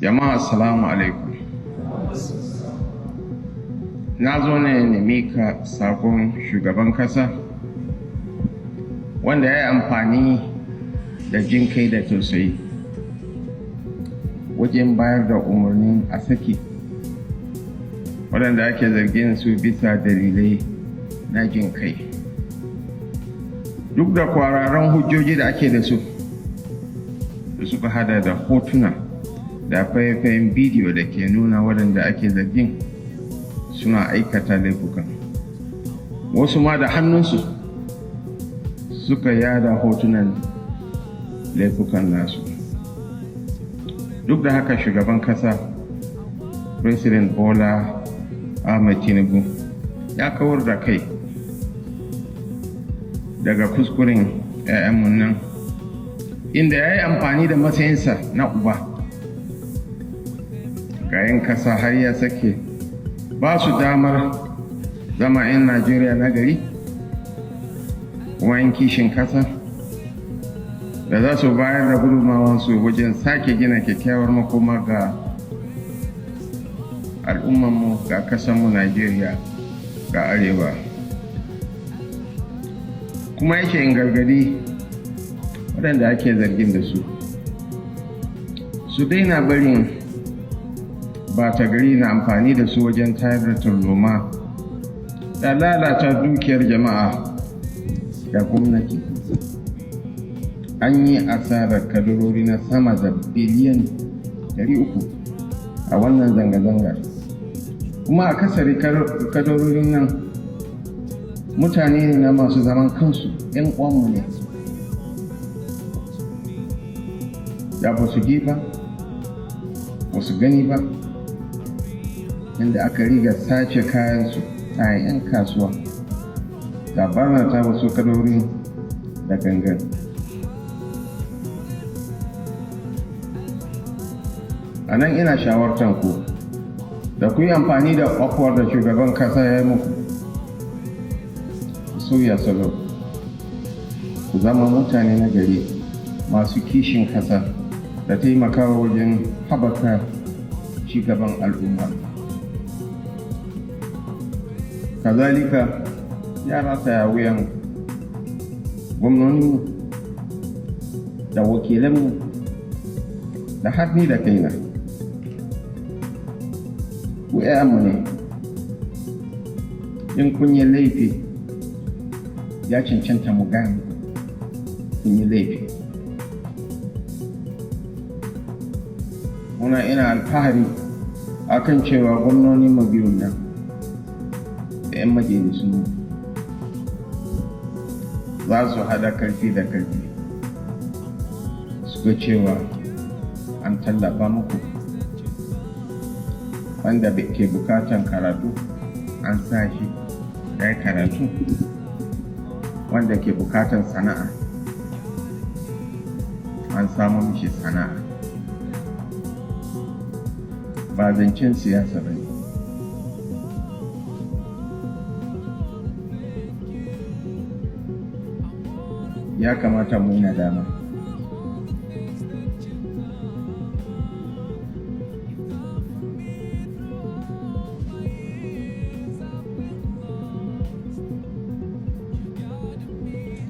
Jama'a assalamu alaikum. Na zo ne na mika sakon shugaban kasa wanda ya yi amfani da jin kai da tausayi wajen bayar da umarnin a saki waɗanda ake zargin su bisa dalilai na jin kai. Duk da kwararan hujjoji da ake da su da suka hada da hotuna da faifayen bidiyo da ke nuna waɗanda ake zargin suna aikata laifukan, wasu ma da hannunsu suka yada hotunan laifukan nasu. Duk da haka shugaban kasa President Bola Ahmed Tinubu ya kawar da kai daga kuskuren 'ya'yanmu nan, inda ya yi amfani da matsayinsa na uba ga 'yan kasa har ya sake ba su damar zama 'yan Najeriya na gari kuma 'yan kishin kasa da za su bayar da gudunmawansu wajen sake gina kyakkyawar makoma ga al'ummanmu, ga kasanmu Najeriya, ga arewa. Kuma yake in gargadi waɗanda ake zargin da su daina barin bata gari na amfani da su wajen tayar da tarzoma da lalata dukiyar jama'a da gwamnati. An yi asarar kadarori na sama da biliyan 300 a wannan zanga-zangar, kuma a kasari kadarorin nan mutane ne na masu zaman kansu, 'yan uwanmu ne da ba su ji ba, ba su gani ba, inda aka riga sace kayansu a 'yan kasuwa da barnata wasu kadarorin da gangan. A nan ina shawartar ku da ku yi amfani da afuwar da shugaban kasa ya yi muku, sauya salo, ku zama mutane na gari masu kishin kasa da taimakawa wajen haɓaka cigaban al'umma. Kazalika ya rataya wuyan gwamnoninmu da wakilanmu da har ni da kaina. Ku 'ya'yanmu ne, in kun yi laifi ya cancanta mu gane kun yi laifi. Ina alfahari akan cewa gwamnonin mu biyu nan da 'yan majalisun za su haɗa karfi da karfi su ga cewa an tallafa muku. Wanda ke bukatan karatu an sa shi ya yi karatu, wanda ke bukatan sana'a an samu mishi sana'a. Ba zancen siyasa ba ne. Ya kamata mu yi nadama.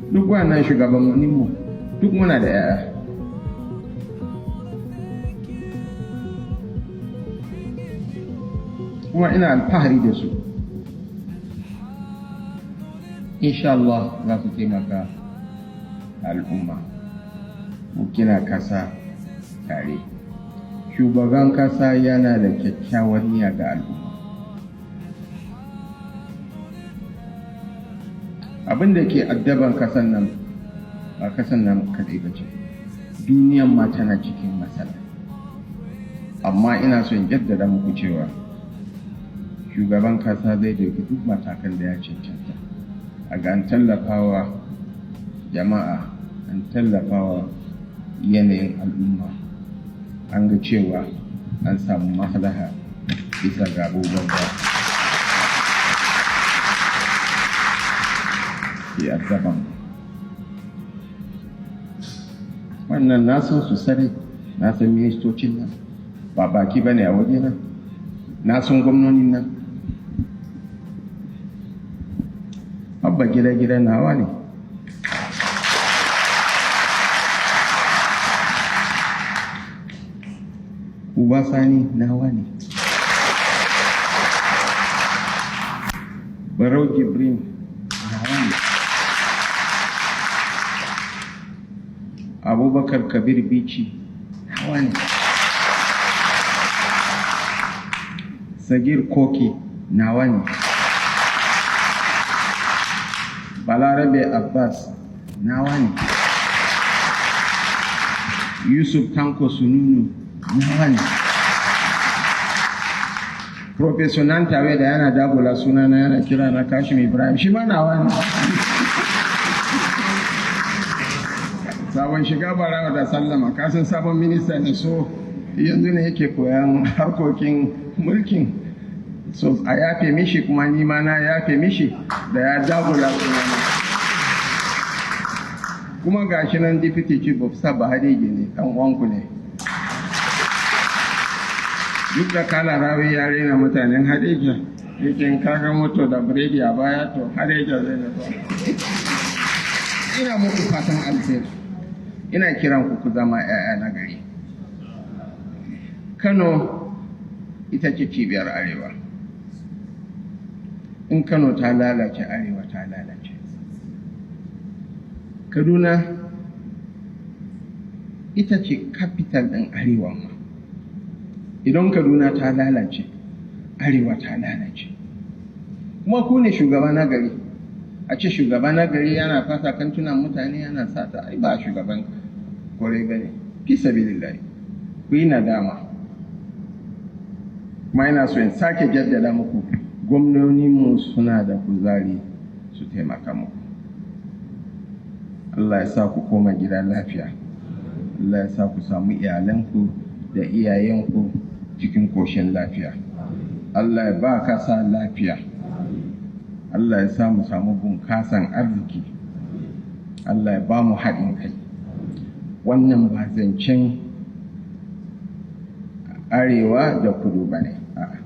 Duk wannan shugabanninmu duk muna da 'ya'ya. Kuma ina alfahari da su. Insha Allah za su taimaka al'umma. Mu gina kasa tare. Shugaban kasa yana da kyakkyawar niyya ga al'umma. Abin da ke addaban kasan nan ba kasan nan kadai ba ce, duniyan ma tana cikin matsala. Amma ina son jaddada muku cewa shugaban kasa zai dauki duk matakan da ya cancanta a ga an tallafawa jama'a, an tallafawa yanayin al'umma, an ga cewa an samu maslaha bisa ga abubuwan da ke addaban. Wannan na san su sare, na san ministocin nan ba baki ba ne a wajena, na sun gwamnonin nan. Abba gida nawa ne. Uba Sani nawa ne. Barau Jibrin nawa ne. Abubakar Kabir Bichi nawa ne. Sagir Koki nawa ne. Balarabe Abbas nawa ne. Yusuf Tanko Sununu nawa ne. Professor Nantawe da yana dagula sunana yana kira na Kashim Ibrahim shi ma nawa ne. Sabon shiga barawa da sallama, kasan sabon minista ne, so yanzu ne yake koyan harkokin mulkin, so a yafe mishi, kuma ni ma na yafe mishi da ya dagula sunana. Kuma gashi nan deputy chief of staff Bahadege ne, ɗan uwanku ne. Duk da kala rawi ya rena mutanen Hadeja, yake kaga moto da biredi a baya, to Hadeja zai nufa. Ina muku fatan alheri, ina kiran ku zama 'ya'ya na gari. Kano ita ce cibiyar Arewa. In Kano ta lalace, Arewa ta lalace. Kaduna ita ce capital ɗin Arewa ma. Idan Kaduna ta lalace, Arewa ta lalace. Kuma ku ne shugaba na gari. A ce shugaba na gari yana fasa kantunan mutane, yana sata, ai ba shugaban kwarai ba ne. Fi sabilillahi, ku yi nadama. Kuma ina so in sake jaddada muku, gwamnoninmu suna da kuzari su taimaka muku. Allah ya sa ku koma gida lafiya. Allah ya sa ku samu iyalanku da iyayenku cikin koshin lafiya. Allah ya ba kasa lafiya. Allah ya sa mu samu bunkasan arziki. Allah ya ba mu haɗin kai. Wannan ba zancen arewa da kudu ba ne. A'a.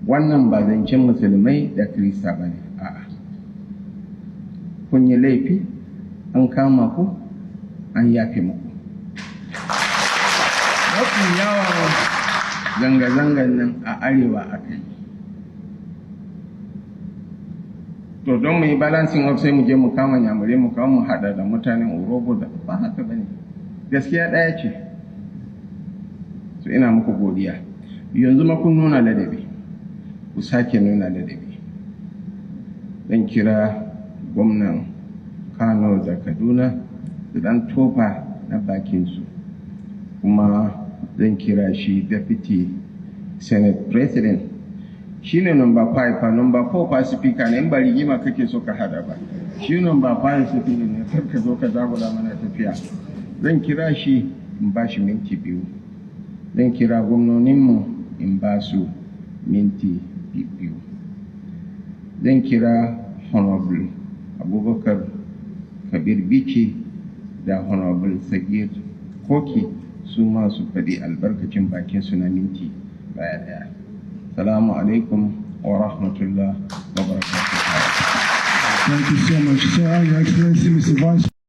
Wannan ba zancen musulmai da kirista ba ne. A'a. Kun yi laifi, an kama ku, an yafe muku. Mafi yawan zanga-zangan nan a arewa aka yi. To don mu yi balancing of sai mu je mu kama nyamure mu kawo mu hada da mutanen Urobo da ba haka bane. Gaskiya ɗaya ce. So ina muku godiya. Yanzu ma kun nuna ladabi. Ku sake nuna ladabi. Zan kira gwamnan Kano da Kaduna da dan tofa na bakinsu. Kuma zan kira shi Deputy Senate President. Shi ne number 5, number 4 fa speaker ne, in ba rigima kake so ka hada ba. Shi number 5 speaker ne, kar ka zo ka dagula mana tafiya. Zan kira shi in ba shi minti 2. Zan kira gwamnoninmu in ba su minti 2. Zan kira Honorable Abubakar Kabir Bichi da Honorable Sagir Koki su ma su faɗi albarkacin bakin su na minti ɗaya. Salamu alaikum wa rahmatullah wa barakatuh. Thank you so much, sir. Your Excellency, Mr. Vice